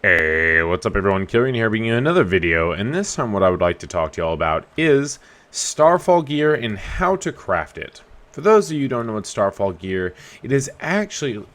Hey, what's up everyone? Kilryan here bringing you another video, and this time what I would like to talk to y'all about is Starfall Gear and how to craft it. For those of you who don't know what Starfall Gear, it is actually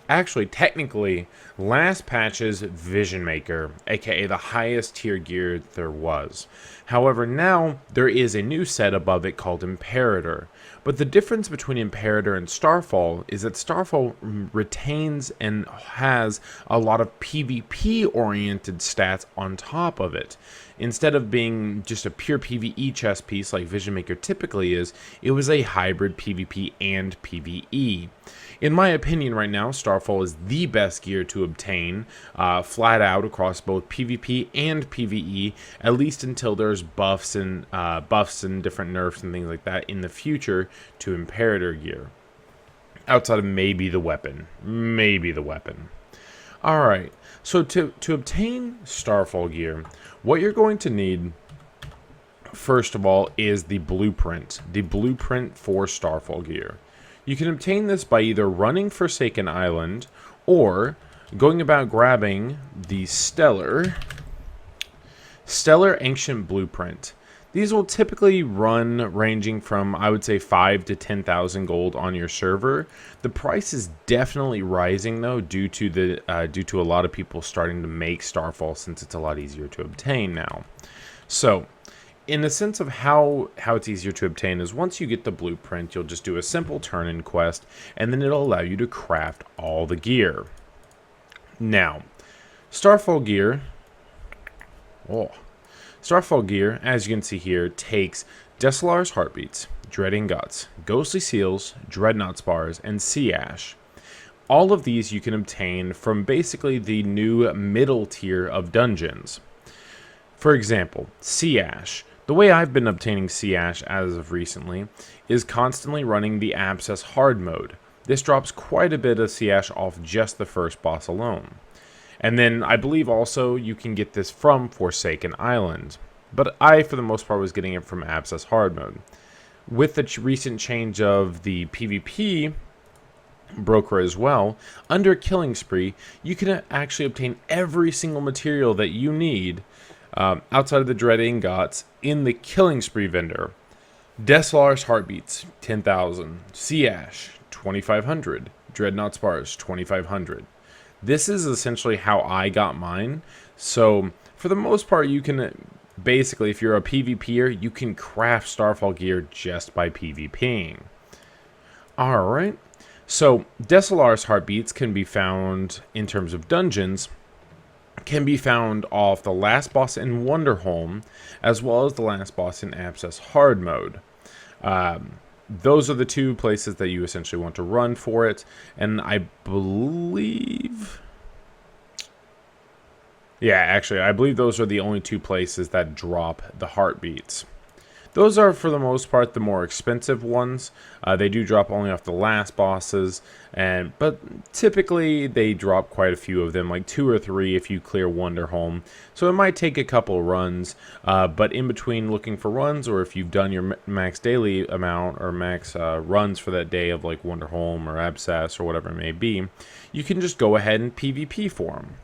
technically last patch's Vision Maker, aka the highest tier gear there was. However, now there is a new set above it called Imperator. But the difference between Imperator and Starfall is that Starfall retains and has a lot of PvP-oriented stats on top of it. Instead of being just a pure PvE chess piece like Vision Maker typically is, it was a hybrid PvP and PvE. In my opinion right now, Starfall is the best gear to obtain, flat out across both PvP and PvE, at least until there's buffs and different nerfs and things like that in the future to Imperator gear. Outside of maybe the weapon. Alright, so to obtain Starfall gear, what you're going to need, first of all, is the blueprint for Starfall gear. You can obtain this by either running Forsaken Island or going about grabbing the Stellar Ancient Blueprint. These will typically run ranging from, I would say, 5 to 10,000 gold on your server. The price is definitely rising though due to a lot of people starting to make Starfall, since it's a lot easier to obtain now. So, in the sense of how it's easier to obtain is once you get the blueprint, you'll just do a simple turn-in quest, and then it'll allow you to craft all the gear. Now, Starfall Gear, as you can see here, takes Desolar's Heartbeats, Dreading Guts, Ghostly Seals, Dreadnought Spars, and Sea Ash. All of these you can obtain from basically the new middle tier of dungeons. For example, Sea Ash. The way I've been obtaining Sea Ash as of recently is constantly running the Abscess hard mode. This drops quite a bit of Sea Ash off just the first boss alone. And then I believe also you can get this from Forsaken Island. But I, for the most part, was getting it from Abscess hard mode. With the recent change of the PvP broker as well, under Killing Spree, you can actually obtain every single material that you need outside of the Dreading Guts in the Killing Spree vendor. Desolar's Heartbeats, 10,000. Sea Ash, 2,500. Dreadnought Spars, 2,500. This is essentially how I got mine. So, for the most part, you can basically, if you're a PvPer, you can craft Starfall gear just by PvPing. Alright. So, Desolar's Heartbeats can be found, in terms of dungeons, can be found off the last boss in Wonderholm, as well as the last boss in Abscess hard mode. Those are the two places that you essentially want to run for it, and I believe... yeah, actually, I believe those are the only two places that drop the heartbeats. Those are, for the most part, the more expensive ones. They do drop only off the last bosses, but typically they drop quite a few of them, like 2 or 3 if you clear Wonderholm. So it might take a couple runs, but in between looking for runs, or if you've done your max daily amount or max runs for that day of like Wonderholm or Abscess or whatever it may be, you can just go ahead and PvP for them.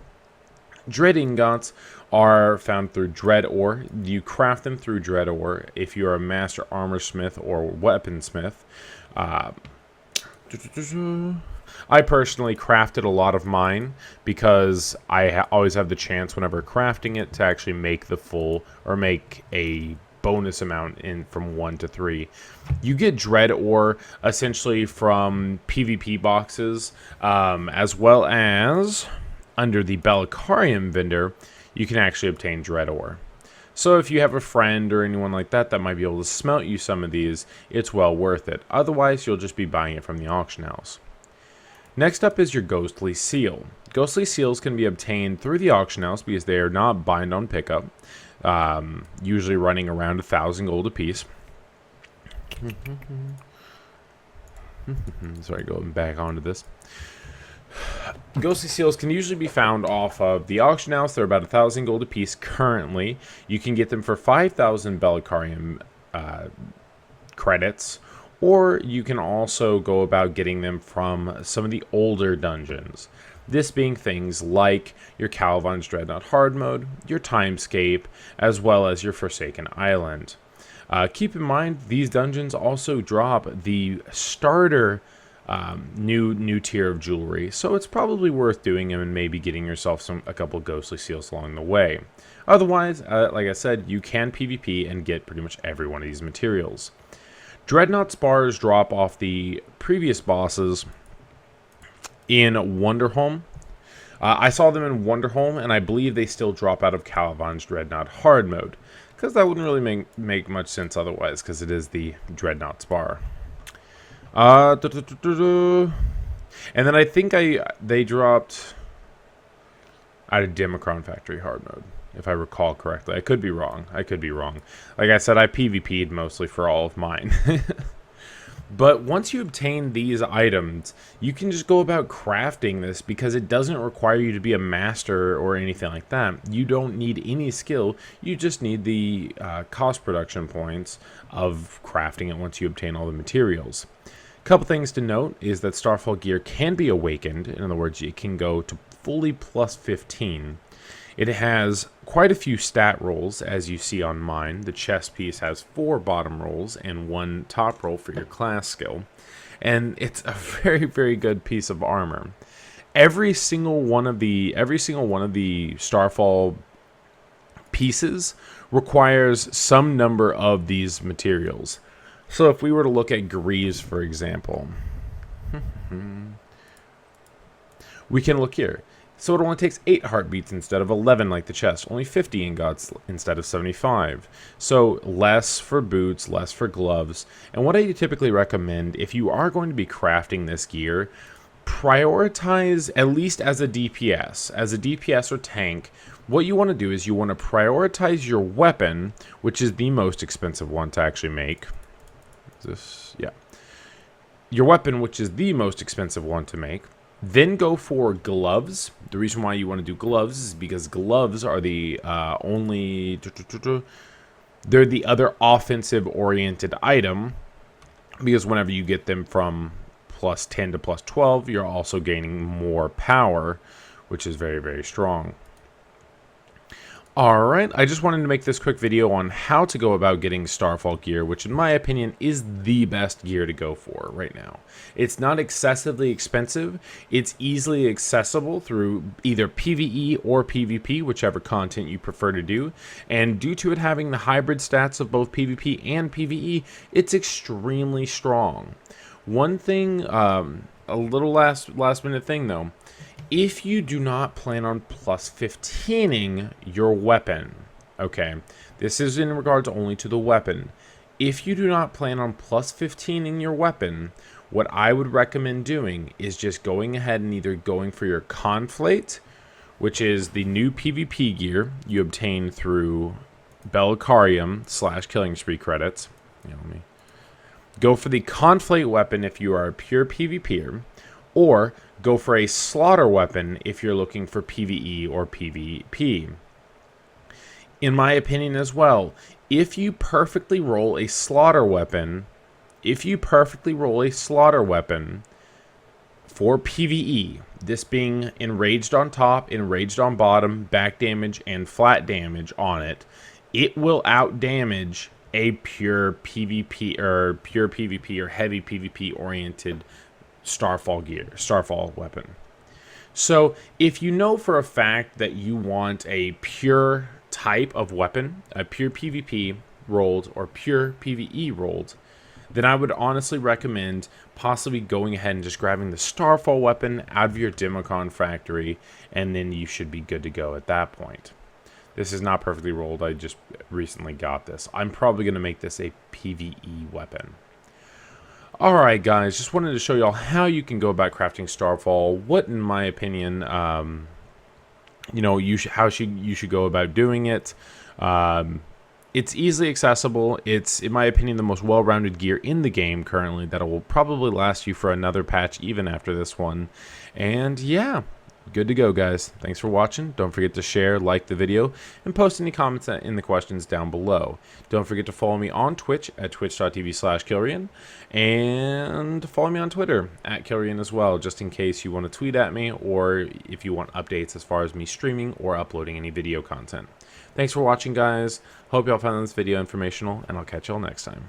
Dreading Guts are found through Dread Ore. You craft them through Dread Ore if you're a Master Armor Smith or Weaponsmith. I personally crafted a lot of mine because I always have the chance whenever crafting it to actually make the full, or make a bonus amount in from 1 to 3. You get Dread Ore essentially from PvP boxes, as well as under the Bellicarium vendor, you can actually obtain Dread Ore. So if you have a friend or anyone like that that might be able to smelt you some of these, it's well worth it. Otherwise, you'll just be buying it from the auction house. Next up is your Ghostly Seal. Ghostly Seals can be obtained through the auction house because they are not bind on pickup, usually running around 1,000 gold apiece. Sorry, going back onto this. Ghostly Seals can usually be found off of the auction house. They're about 1,000 gold apiece currently. You can get them for 5,000 Bellicarium credits, or you can also go about getting them from some of the older dungeons. This being things like your Calvin's Dreadnought Hard Mode, your Timescape, as well as your Forsaken Island. Keep in mind, these dungeons also drop the starter new tier of jewelry, so it's probably worth doing them and maybe getting yourself a couple ghostly seals along the way. Otherwise, like I said, you can PvP and get pretty much every one of these materials. Dreadnought spars drop off the previous bosses in Wonderhome. I saw them in Wonderhome, and I believe they still drop out of Calvin's Dreadnought Hard Mode, because that wouldn't really make much sense otherwise, because it is the Dreadnought spar. And then I think they dropped out of Democron Factory Hard Mode, if I recall correctly. I could be wrong. Like I said, I PvP'd mostly for all of mine. But once you obtain these items, you can just go about crafting this because it doesn't require you to be a master or anything like that. You don't need any skill. You just need the cost production points of crafting it once you obtain all the materials. A couple things to note is that Starfall Gear can be awakened. In other words, it can go to fully plus 15. It has quite a few stat rolls, as you see on mine. The chest piece has 4 bottom rolls and 1 top roll for your class skill. And it's a very, very good piece of armor. Every single one of the Starfall pieces requires some number of these materials. So if we were to look at Greaves, for example, we can look here. So it only takes 8 heartbeats instead of 11 like the chest, only 50 ingots instead of 75. So less for boots, less for gloves. And what I typically recommend, if you are going to be crafting this gear, prioritize, at least as a DPS. As a DPS or tank, what you want to do is you want to prioritize your weapon, which is the most expensive one to actually make. Your weapon, which is the most expensive one to make. Then go for gloves. The reason why you want to do gloves is because gloves are the they're the other offensive-oriented item, because whenever you get them from plus 10 to plus 12, you're also gaining more power, which is very, very strong. Alright, I just wanted to make this quick video on how to go about getting Starfall Gear, which in my opinion is the best gear to go for right now. It's not excessively expensive, it's easily accessible through either PvE or PvP, whichever content you prefer to do, and due to it having the hybrid stats of both PvP and PvE, it's extremely strong. One thing, a little last minute thing though, if you do not plan on plus 15ing your weapon, okay, this is in regards only to the weapon. If you do not plan on plus 15ing your weapon, what I would recommend doing is just going ahead and either going for your Conflate, which is the new PvP gear you obtain through Bellicarium / Killing Spree credits. Let me go for the Conflate weapon if you are a pure PvPer, or go for a slaughter weapon if you're looking for PvE or PvP. In my opinion as well, if you perfectly roll a slaughter weapon for PvE, this being enraged on top, enraged on bottom, back damage, and flat damage on it, it will out damage a pure PvP or heavy PvP oriented Starfall weapon. So if you know for a fact that you want a pure type of weapon, a pure PvP rolled or pure PvE rolled, then I would honestly recommend possibly going ahead and just grabbing the Starfall weapon out of your Democron factory, and then you should be good to go at that point. This is not perfectly rolled, I just recently got this. I'm probably going to make this a PvE weapon. Alright guys, just wanted to show y'all how you can go about crafting Starfall, what in my opinion, you should go about doing it. It's easily accessible, it's in my opinion the most well-rounded gear in the game currently that will probably last you for another patch even after this one. And yeah, good to go, guys. Thanks for watching. Don't forget to share, like the video, and post any comments in the questions down below. Don't forget to follow me on Twitch at twitch.tv/Kilryan, and follow me on Twitter at Kilryan as well, just in case you want to tweet at me, or if you want updates as far as me streaming or uploading any video content. Thanks for watching, guys. Hope y'all found this video informational, and I'll catch y'all next time.